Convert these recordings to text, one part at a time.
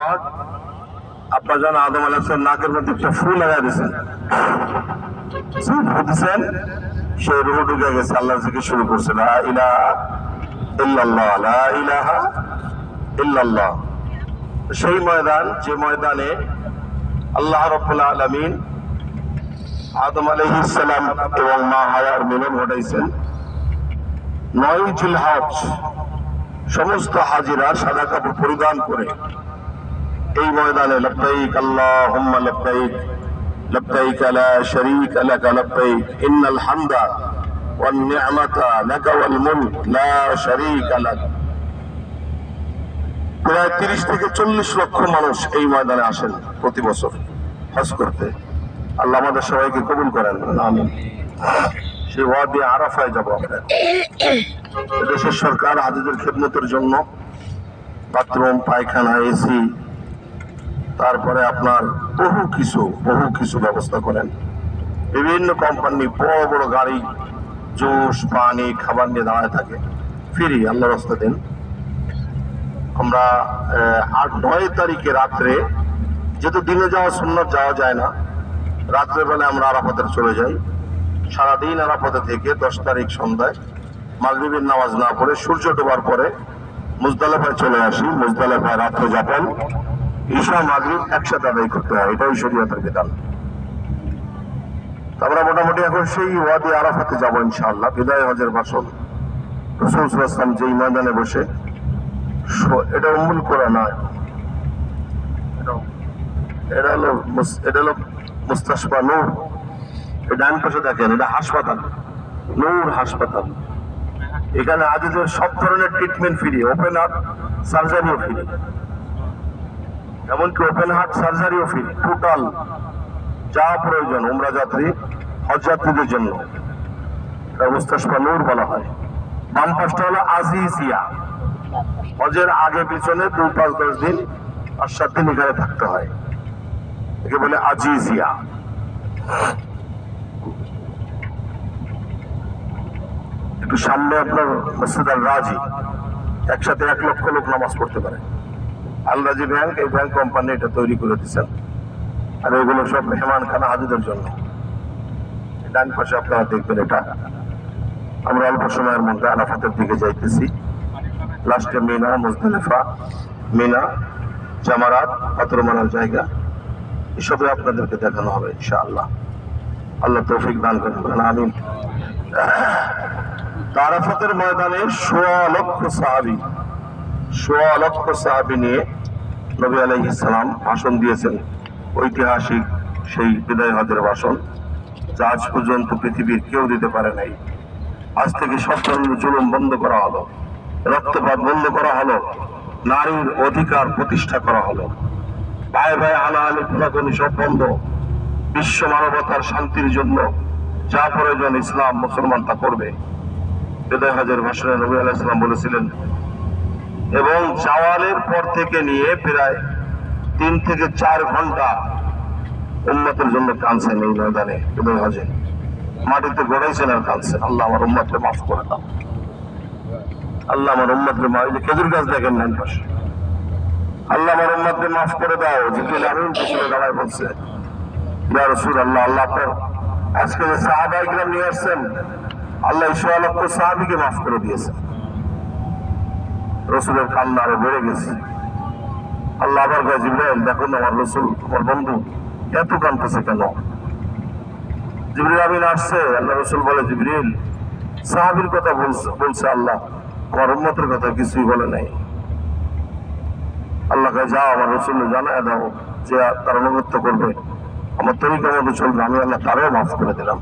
আব্বাজান আদম আলাইহিস সালাম নাকের মধ্যে একটা ফুল লাগাই দিয়েছেন, দিয়েছেন, সে রূহ ঢুকে গেছে, আল্লাহ জিকির শুরু করছে, লা ইলাহা ইল্লাল্লাহ, লা ইলাহা ইল্লাল্লাহ। সেই ময়দান, যে ময়দানে আল্লাহ রাব্বুল আলামিন আদম আলাইহিস সালাম এবং মা হাওয়ার মিলন ঘটাইছেন। 9 জিলহজ সমস্ত হাজিরা সাদা কাপড় পরিধান করে এই ময়দানে লব্বাইক আল্লাহুম্মা লব্বাইক, লব্বাইক লা শারীকা লাকা লব্বাইক, ইন্নাল হামদা ওয়ান নি'মাতা লাকা ওয়াল মুলক লা শারীকা লাক। প্রায় 30 থেকে 40 লক্ষ মানুষ এই ময়দানে আসেন প্রতি বছর হজ করতে। আল্লাহ আমাদের সবাইকে কবুল করেন, আমিন। সেই ওয়াদি আরাফায় যাব আমরা। দেশের সরকার হাজিদের খেদমতের জন্য বাথরুম, পায়খানা, এসি, তারপরে আপনার বহু কিছু ব্যবস্থা করেন। বিভিন্ন কোম্পানি বড় বড় গাড়ি জুস, পানি, খাবার নিয়ে দাঁড়ায় থাকে, ফ্রি, আল্লাহর রাস্তা দেন। আমরা 8-9 তারিখে রাত্রে, যেহেতু দিনে যাওয়া সুন্নাত, যাওয়া যায় না, রাত্রে বেলা আমরা আরাফাতে চলে যাই। সারাদিন আরাফাতে থেকে 10 তারিখ সন্ধ্যায় মাগরিবের নামাজ না পড়ে সূর্য ডোবার পরে মুজদালিফায় চলে আসি। মুজদালিফায় রাত্রে যাপন, ঈশা মাগরিব একসাথে আদায় করতে হয়, এটাই শরীয়তের বিধান। আমরা মোটামুটি এখন সেই ওয়াদি আরাফাতে যাবো ইনশাআল্লাহ। বিদায় হজের ভাষণ রাসূল সাল্লাল্লাহু আলাইহি ওয়াসাল্লাম যেই ময়দানে বসে, এটা উম্মুল কোরা নয়, এটা হলো মুস্তাশফা নূর। ডান পাশে দেখেন, এটা হাসপাতাল, নূর হাসপাতাল। এখানে হাজিদের সব ধরনের ট্রিটমেন্ট ফ্রি, ওপেন হার্ট সার্জারিও ফ্রি, এমনকি ওপেন হার্ট সার্জারিও ফ্রি। টোটাল যা প্রয়োজন উমরা যাত্রী, হজ যাত্রীদের জন্য মুস্তাশফা নূর বলা হয়। বাম পাশটা হলো আজিজিয়া, হজের আগে পিছনে 2-5-10 দিন আর 7 দিন এখানে থাকতে হয়, একে বলে আজিজিয়া। একটু সামনে আপনার মসজিদ আল রাজি, একসাথে 1 লক্ষ লোক নামাজ পড়তে পারে। আল রাজি ব্যাংক, এই ব্যাংক কোম্পানি এটা তৈরি করে দিচ্ছেন। আর এগুলো সব মেহমানখানা হাজিদের জন্য। ডান পাশে আপনারা দেখবেন এটা। আমরা অল্প সময়ের মধ্যে আরাফাতের দিকে যাইতেছি। লাস্টে মিনা, মুজদালিফা, মিনা, জামারাত, পাথর মারার জায়গা, এসবে আপনাদেরকে দেখানো হবে ইনশাআল্লাহ। আল্লাহ তৌফিক দান করেন, আমিন। আরাফাতের ময়দানে 1,00,000 সাহাবী নিয়ে নবী আলাইহিস সালাম ভাষণ দিয়েছেন। ঐতিহাসিক সেই বিদায় হজের ভাষণ, যা আজ পর্যন্ত পৃথিবীর কেউ দিতে পারে নাই। আজ থেকে সব ধরনের জুলুম বন্ধ করা হলো, রক্তপাত বন্ধ করা হলো, নারীর অধিকার প্রতিষ্ঠা করা হলো, ভাই ভাই হানাহানি খুনাখুনি সব বন্ধ। বিশ্ব মানবতার শান্তির জন্য যা প্রয়োজন ইসলাম মুসলমান তা করবে। বিদায় হজের ভাষণে নবী আলাইহিস সালাম বলেছিলেন, এবং জাওয়ালের পর থেকে নিয়ে প্রায় 3 থেকে 4 ঘন্টা উম্মতের জন্য কাঁদছেন এই ময়দানে। বিদায় হজে মাটিতে গড়াইছেন আর কাঁদছেন, আল্লাহ আমার উম্মতকে মাফ করে দাও, আল্লাহ আমার উম্মতকে মাফ। খেজুর গাছ দেখেন ডান পাশে, আল্লাহ আমার উম্মতকে মাফ করে দাও। জিবরিল আমিন পিছনে দাঁড়ায় বলছে, ইয়া রাসূলুল্লাহ, আল্লাহ আপনার আজকে যে সাহাবায়ে কিরাম নিয়ে আসছেন, আল্লাহ 1,00,000 সাহাবীকে মাফ করে দিয়েছেন। রসুলের কান্না আরো বেড়ে গেছে। আল্লাহ আবার কয়, জিবরাইল দেখো না আমার রসুল, আমার বন্ধু এত কাঁদতেছে কেন? জিবরিল আমিন আসছে, আল্লাহ রসুল বলে, জিবরিল সাহাবীর কথা বলছে আল্লাহ, আমার উম্মতের কথা কিছুই বলে নাই। আল্লাহ কয়, যাও আমার রসুল জানায় দাও যে তার অনুগত্য করবে, আমার তরিকা মতো চলবে, আমি আল্লাহ তারও মাফ করে দিলাম।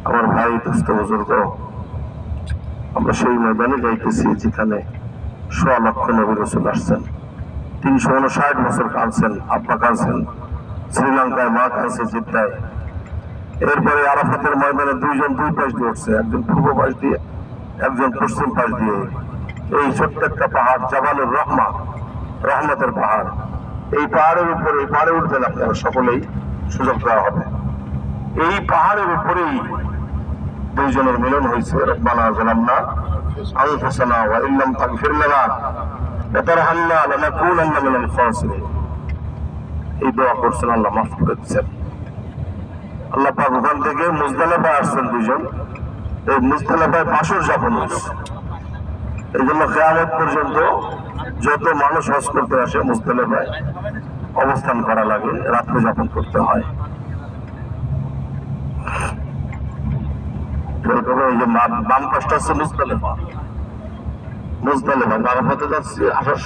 আমার ভাই, দোস্ত, বুজুর্গ, আমরা সেই ময়দানে যাইতেছি যেখানে 1,00,000 নবী রাসূল আসছেন। 359 বছর কাঁদছেন, আব্বা কাঁদছেন, শ্রীলঙ্কায় মা কাঁদছে, জিদ্দায়। এরপরে আরাফাতের ময়দানে 2 জন 2 পাশ দিয়ে উঠছে, একজন পূর্ব পাশ দিয়ে, একজন পশ্চিম পাশ দিয়ে। এই ছোট্ট একটা পাহাড়, জাবালুর রহমা, রহমতের পাহাড়। এই পাহাড়ের উপরে, এই পাহাড়ে উঠবেন আপনারা সকলেই, সুযোগ দেওয়া হবে। এই পাহাড়ের উপরেই 2 জনের মিলন হয়েছে। রব্বানা যালামনা আনফুসানা ওয়া ইল্লাম তাগফির লানা وترحمنا لنكونن من الخاسرين। এই দোয়া করছেন, আল্লাহ মাফ করে দিচ্ছেন। আল্লাহ পাক ওখান থেকে মুজদালিফায় আসছেন দুজন, এই মুজদালিফায় বাসর যাপন হয়েছে। এই জন্য কিয়ামত পর্যন্ত যত মানুষ হজ করতে আসে মুজদালিফায় অবস্থান করা লাগে, রাত্রে যাপন করতে হয়। এই যে বাম পাশটা হচ্ছে মুজদালিফা, আরাফাতে যাচ্ছি আসার